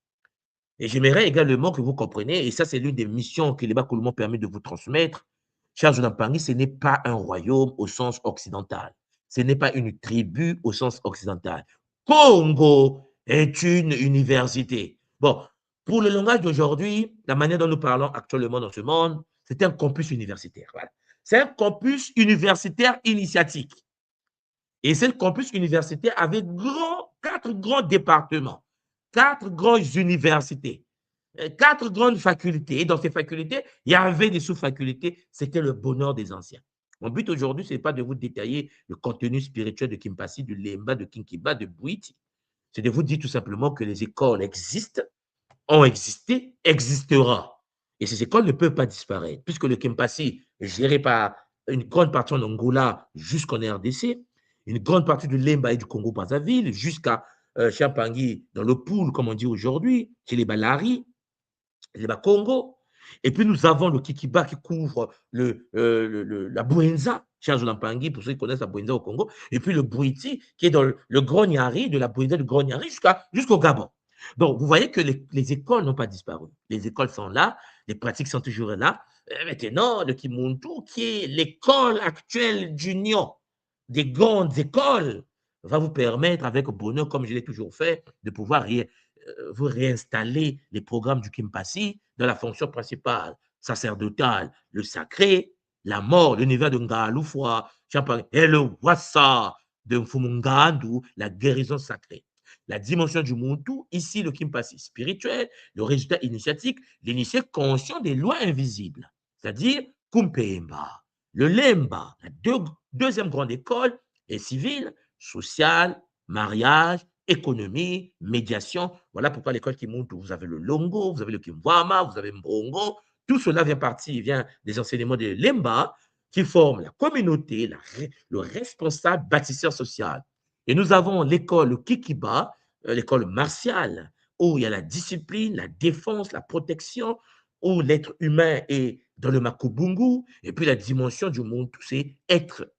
Et j'aimerais également que vous compreniez, et ça c'est l'une des missions que les Bakoulomon permet de vous transmettre, cher Jonathan Pangui, ce n'est pas un royaume au sens occidental. Ce n'est pas une tribu au sens occidental. Congo est une université. Bon, pour le langage d'aujourd'hui, la manière dont nous parlons actuellement dans ce monde, c'est un campus universitaire. Voilà. C'est un campus universitaire initiatique. Et ce campus universitaire avait quatre grands départements, quatre grandes universités, quatre grandes facultés. Et dans ces facultés, il y avait des sous-facultés. C'était le bonheur des anciens. Mon but aujourd'hui, ce n'est pas de vous détailler le contenu spirituel de Kimpasi, de Lemba, de Kinkiba, de Bouiti. C'est de vous dire tout simplement que les écoles existent, ont existé, existera. Et ces écoles ne peuvent pas disparaître, puisque le Kimpasi, géré par une grande partie en Angola jusqu'en RDC, une grande partie de l'Emba et du Congo-Brazzaville, jusqu'à Champangui, dans le pool, comme on dit aujourd'hui, chez les Balari, les Bakongo. Et puis nous avons le Kikiba qui couvre la Bouenza, cher Jonampangui, pour ceux qui connaissent la Bouenza au Congo, et puis le Bouiti qui est dans le Grand Niari, de la Bouenza du Grand Niari jusqu'au Gabon. Donc, vous voyez que les écoles n'ont pas disparu. Les écoles sont là, les pratiques sont toujours là. Maintenant, le Kimuntu, qui est l'école actuelle d'union des grandes écoles, va vous permettre, avec bonheur, comme je l'ai toujours fait, de pouvoir vous réinstaller les programmes du Kimpasi dans la fonction principale, sacerdotale, le sacré, la mort, l'univers de Ngaloufwa, et le Wassa de Mfumungandu, la guérison sacrée. La dimension du Muntu, ici le Kimpasi spirituel, le résultat initiatique, l'initié conscient des lois invisibles, c'est-à-dire Kumpemba. Le Lemba, la deuxième grande école, est civile, sociale, mariage, économie, médiation. Voilà pourquoi l'école Kimuntu, vous avez le Longo, vous avez le Kimwama, vous avez Mbongo. Tout cela vient des enseignements de Lemba qui forment la communauté, le responsable bâtisseur social. Et nous avons l'école Kikiba, l'école martiale, où il y a la discipline, la défense, la protection, où l'être humain est dans le Makubungu, et puis la dimension du monde, c'est être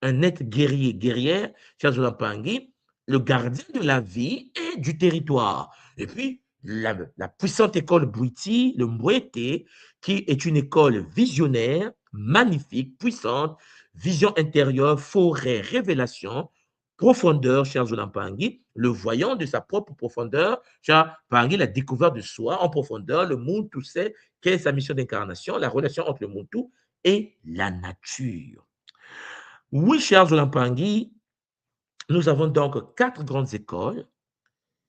un être guerrier, guerrière, cher Zolampangi, le gardien de la vie et du territoire. Et puis, la puissante école Bouiti, le Mbouété, qui est une école visionnaire, magnifique, puissante, vision intérieure, forêt, révélation, profondeur, cher Zolampangi, le voyant de sa propre profondeur, cher Pangi, la découverte de soi en profondeur, le monde tout sait, quelle est sa mission d'incarnation, la relation entre le monde tout et la nature. Oui, cher Zolampangi, nous avons donc quatre grandes écoles,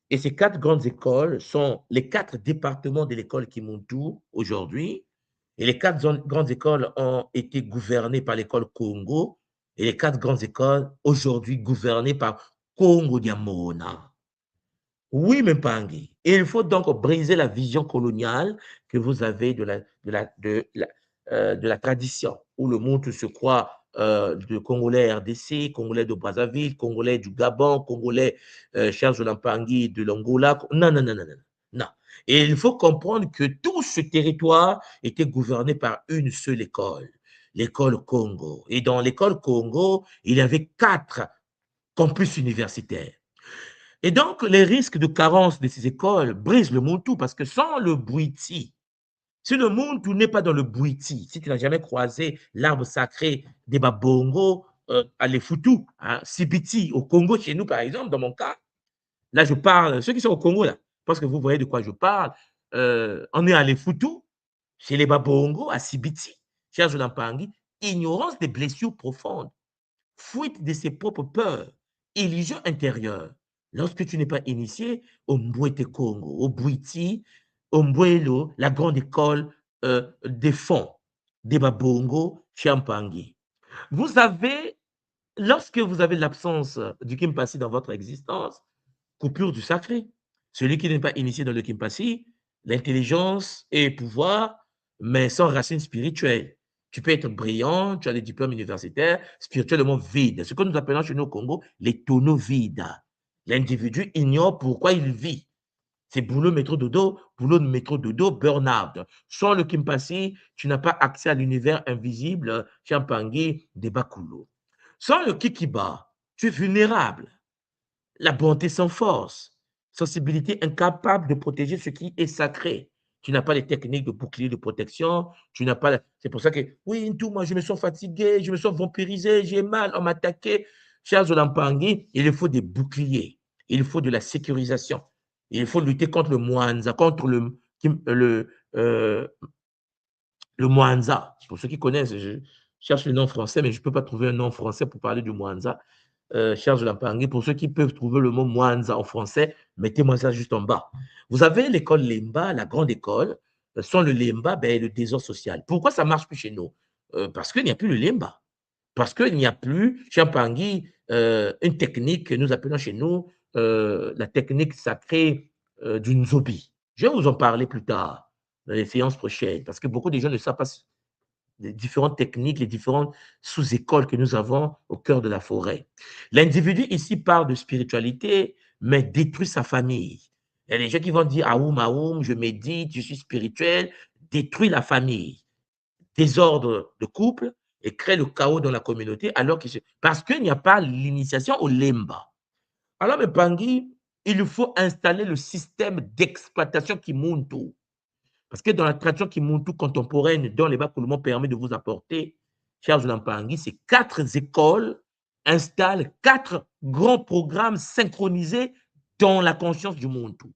et ces quatre grandes écoles sont les quatre départements de l'école Kimuntu aujourd'hui, et les quatre grandes écoles ont été gouvernées par l'école Congo, et les quatre grandes écoles aujourd'hui gouvernées par Congo Diamona. Oui, Mpangi. Et il faut donc briser la vision coloniale que vous avez de la tradition, où le monde se croit de Congolais RDC, Congolais de Brazzaville, Congolais du Gabon, Congolais, cher Mpangi, de l'Angola. Non, non, non, non, non. Non. Et il faut comprendre que tout ce territoire était gouverné par une seule école, l'école Congo. Et dans l'école Congo, il y avait quatre campus universitaires. Et donc, les risques de carence de ces écoles brisent le Muntu parce que sans le Bouiti, si le Muntu n'est pas dans le Bouiti, si tu n'as jamais croisé l'arbre sacré des Babongo à Lefutu, hein, Sibiti, au Congo, chez nous par exemple, dans mon cas, là je parle, ceux qui sont au Congo là, parce que vous voyez de quoi je parle, on est à Lefutu, chez les Babongo, à Sibiti, cher Jolampangi, ignorance des blessures profondes. fuite de ses propres peurs, illusion intérieure. Lorsque tu n'es pas initié au Mbwete Congo, au Bwiti, au Mbwelo, la grande école des fonds, des Babongo, Chiampangi. Vous avez, lorsque vous avez l'absence du Kimpasi dans votre existence, coupure du sacré. Celui qui n'est pas initié dans le Kimpasi, l'intelligence et le pouvoir, mais sans racine spirituelle. Tu peux être brillant, tu as des diplômes universitaires, spirituellement vide. Ce que nous appelons chez nous au Congo les tonneaux vides. L'individu ignore pourquoi il vit. C'est boulot, métro, dodo, boulot, métro, dodo, burn-out. Sans le Kimpasi, tu n'as pas accès à l'univers invisible, Champangui, des Bakulo. Sans le Kikiba, tu es vulnérable. La bonté sans force, sensibilité incapable de protéger ce qui est sacré. Tu n'as pas les techniques de bouclier de protection, tu n'as pas. C'est pour ça que, oui, tout, moi, je me sens fatigué, je me sens vampirisé, j'ai mal, on m'a attaqué. Chers Olampangui, il faut des boucliers, il faut de la sécurisation, il faut lutter contre le Mwanza, contre le Mwanza. Pour ceux qui connaissent, je cherche le nom français, mais je ne peux pas trouver un nom français pour parler du Mwanza. Charles de Lampangui, pour ceux qui peuvent trouver le mot Mwanza en français, mettez-moi ça juste en bas. Vous avez l'école Lemba, la grande école. Sans le Lemba, ben, le désordre social. Pourquoi ça ne marche plus chez nous? Parce qu'il n'y a plus le Lemba. Parce qu'il n'y a plus, Champangui, une technique que nous appelons chez nous la technique sacrée du Nzobi. Je vais vous en parler plus tard, dans les séances prochaines, parce que beaucoup de gens ne savent pas les différentes techniques, les différentes sous-écoles que nous avons au cœur de la forêt. L'individu ici parle de spiritualité, mais détruit sa famille. Il y a des gens qui vont dire Aoum, je médite, je suis spirituel, détruit la famille, désordre de couple et crée le chaos dans la communauté parce qu'il n'y a pas l'initiation au Lemba. Alors, mes Pangui, il faut installer le système d'exploitation Kimuntu. Parce que dans la tradition Kimuntu contemporaine, dont les Bakoulomon permet de vous apporter, chers Ulampangui, ces 4 écoles installent 4 grands programmes synchronisés dans la conscience du Muntu.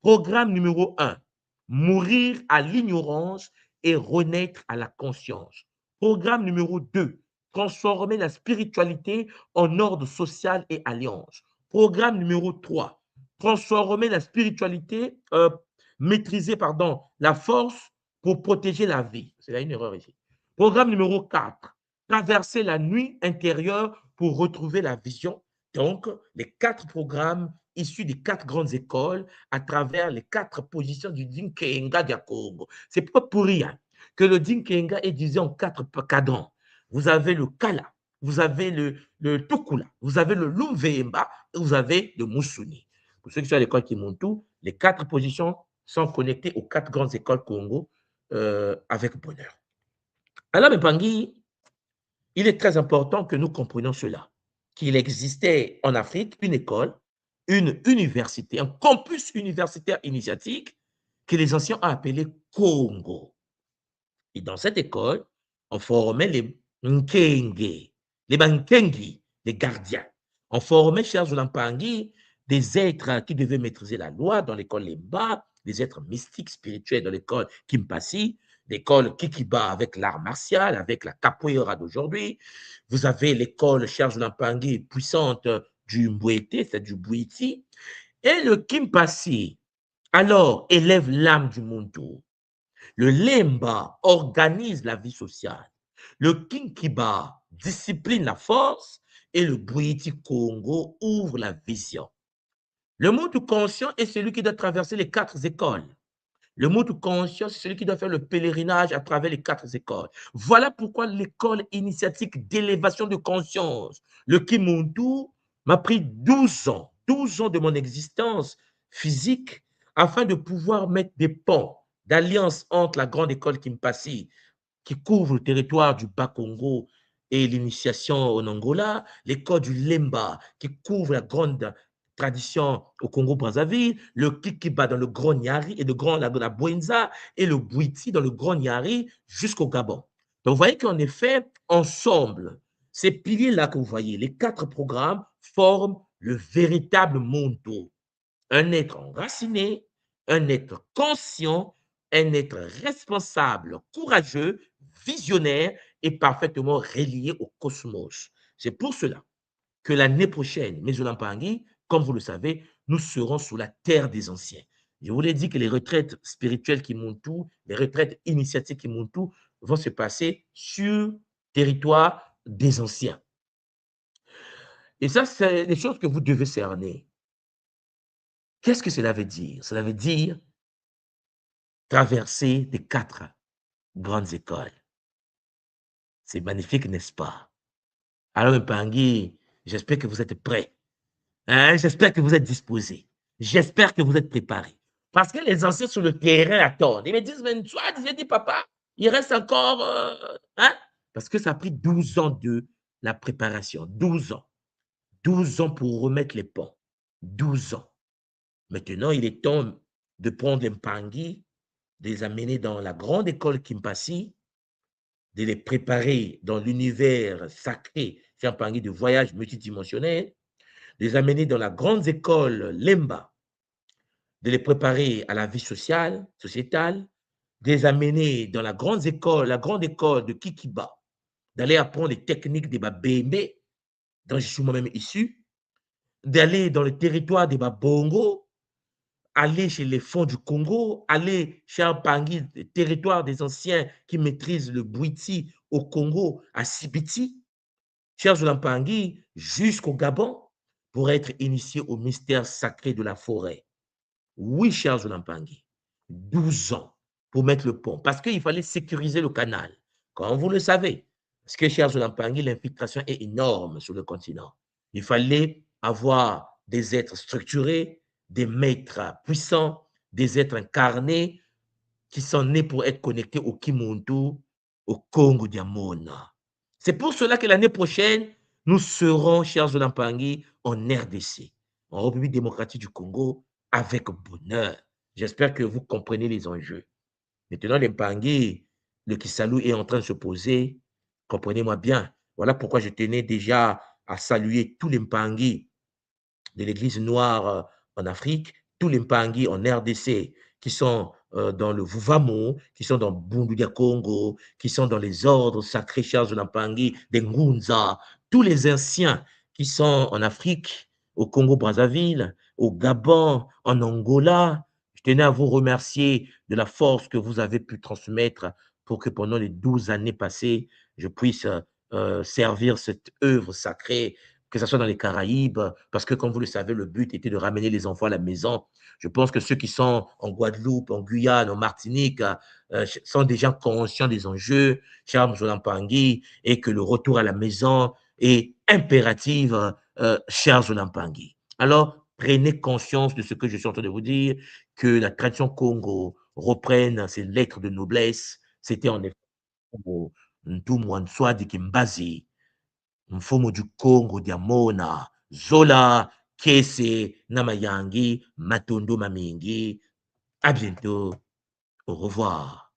Programme numéro 1, mourir à l'ignorance et renaître à la conscience. Programme numéro 2, transformer la spiritualité en ordre social et alliance. Programme numéro 3, transformer la spiritualité, maîtriser la force pour protéger la vie. C'est là une erreur ici. Programme numéro 4, traverser la nuit intérieure pour retrouver la vision. Donc, les 4 programmes issus des 4 grandes écoles à travers les 4 positions du Dinkenga du Congo. C'est pas pour rien que le Dinkenga est divisé en 4 cadrans. Vous avez le Kala, vous avez le Tukula, vous avez le Lumvemba et vous avez le Musuni. Pour ceux qui sont à l'école Kimuntu, les 4 positions sont connectées aux 4 grandes écoles Congo avec bonheur. Alors, mes Pangui, il est très important que nous comprenions cela, qu'il existait en Afrique une école, une université, un campus universitaire initiatique que les anciens ont appelé Congo. Et dans cette école, on formait les Nkenge, les Bankengi, les gardiens. On formait, chers Olampangi, des êtres qui devaient maîtriser la loi dans l'école Lemba, des êtres mystiques, spirituels dans l'école Kimpasi, l'école Kikiba avec l'art martial, avec la capoeira d'aujourd'hui. Vous avez l'école, chers Olampangi, puissante du Mbouete, c'est du Bouiti. Et le Kimpasi, alors, élève l'âme du Muntu. Le Lemba organise la vie sociale. Le Kinkiba discipline la force et le Bouiti Congo ouvre la vision. Le monde conscient est celui qui doit traverser les 4 écoles. Le monde conscient, c'est celui qui doit faire le pèlerinage à travers les 4 écoles. Voilà pourquoi l'école initiatique d'élévation de conscience, le Kimuntu, m'a pris 12 ans de mon existence physique afin de pouvoir mettre des ponts d'alliance entre la grande école Kimpasi, qui couvre le territoire du Bas-Congo et l'initiation au Angola, l'école du Lemba, qui couvre la grande tradition au Congo-Brazzaville, le Kikiba dans le Grand Niari et la Bouenza et le Bouiti dans le Grand Niari jusqu'au Gabon. Donc, vous voyez qu'en effet, ensemble, ces piliers-là que vous voyez, les 4 programmes forment le véritable Mondo. Un être enraciné, un être conscient, un être responsable, courageux, visionnaire et parfaitement relié au cosmos. C'est pour cela que l'année prochaine, mes Olampangi, comme vous le savez, nous serons sous la terre des anciens. Je vous l'ai dit que les retraites spirituelles qui montent tout, les retraites initiatiques qui montent tout, vont se passer sur le territoire des anciens. Et ça, c'est des choses que vous devez cerner. Qu'est-ce que cela veut dire? Cela veut dire traverser des 4 grandes écoles. C'est magnifique, n'est-ce pas? Alors, Mpangi, j'espère que vous êtes prêts. Hein? J'espère que vous êtes disposés. J'espère que vous êtes préparés. Parce que les anciens sur le terrain attendent. Ils me disent, mais toi, j'ai dit, papa, il reste encore. Hein? Parce que ça a pris 12 ans de la préparation. 12 ans. 12 ans pour remettre les ponts. 12 ans. Maintenant, il est temps de prendre les Mpangi, de les amener dans la grande école Kimpasi, de les préparer dans l'univers sacré, Mpangi de voyage multidimensionnel, de les amener dans la grande école Lemba, de les préparer à la vie sociale, sociétale, de les amener dans la grande école de Kikiba, d'aller apprendre les techniques des Babembe, dont je suis moi-même issu, d'aller dans le territoire des Babongo, aller chez les fonds du Congo, aller chez Mpangi, le territoire des anciens qui maîtrisent le Bwiti au Congo, à Sibiti, cher Mpangi, jusqu'au Gabon, pour être initié au mystère sacré de la forêt. Oui, cher Mpangi, 12 ans pour mettre le pont, parce qu'il fallait sécuriser le canal, comme vous le savez. Parce que, cher Mpangi, l'infiltration est énorme sur le continent. Il fallait avoir des êtres structurés, des maîtres puissants, des êtres incarnés qui sont nés pour être connectés au Kimuntu, au Congo Diamona. C'est pour cela que l'année prochaine, nous serons, chers Mpangi, en RDC, en République démocratique du Congo, avec bonheur. J'espère que vous comprenez les enjeux. Maintenant, les Mpangi, le Kisalou est en train de se poser. Comprenez-moi bien. Voilà pourquoi je tenais déjà à saluer tous les Mpangi de l'Église noire en Afrique, tous les Mpangi en RDC qui sont dans le Vuvamo, qui sont dans Bundudia Congo, qui sont dans les ordres sacrés Charles de Mpangi, des Ngunza, tous les anciens qui sont en Afrique, au Congo-Brazzaville, au Gabon, en Angola. Je tenais à vous remercier de la force que vous avez pu transmettre pour que pendant les 12 années passées, je puisse servir cette œuvre sacrée, que ce soit dans les Caraïbes, parce que, comme vous le savez, le but était de ramener les enfants à la maison. Je pense que ceux qui sont en Guadeloupe, en Guyane, en Martinique, sont déjà conscients des enjeux, cher Mpangi, et que le retour à la maison est impératif, cher Mpangi. Alors, prenez conscience de ce que je suis en train de vous dire, que la tradition Congo reprenne ses lettres de noblesse. C'était en effet Ntumwanswadi Kimbazi, mfumo du Congo Diamona, Zola, Kese, Namayangi, Matondo Mamingi. À bientôt. Au revoir.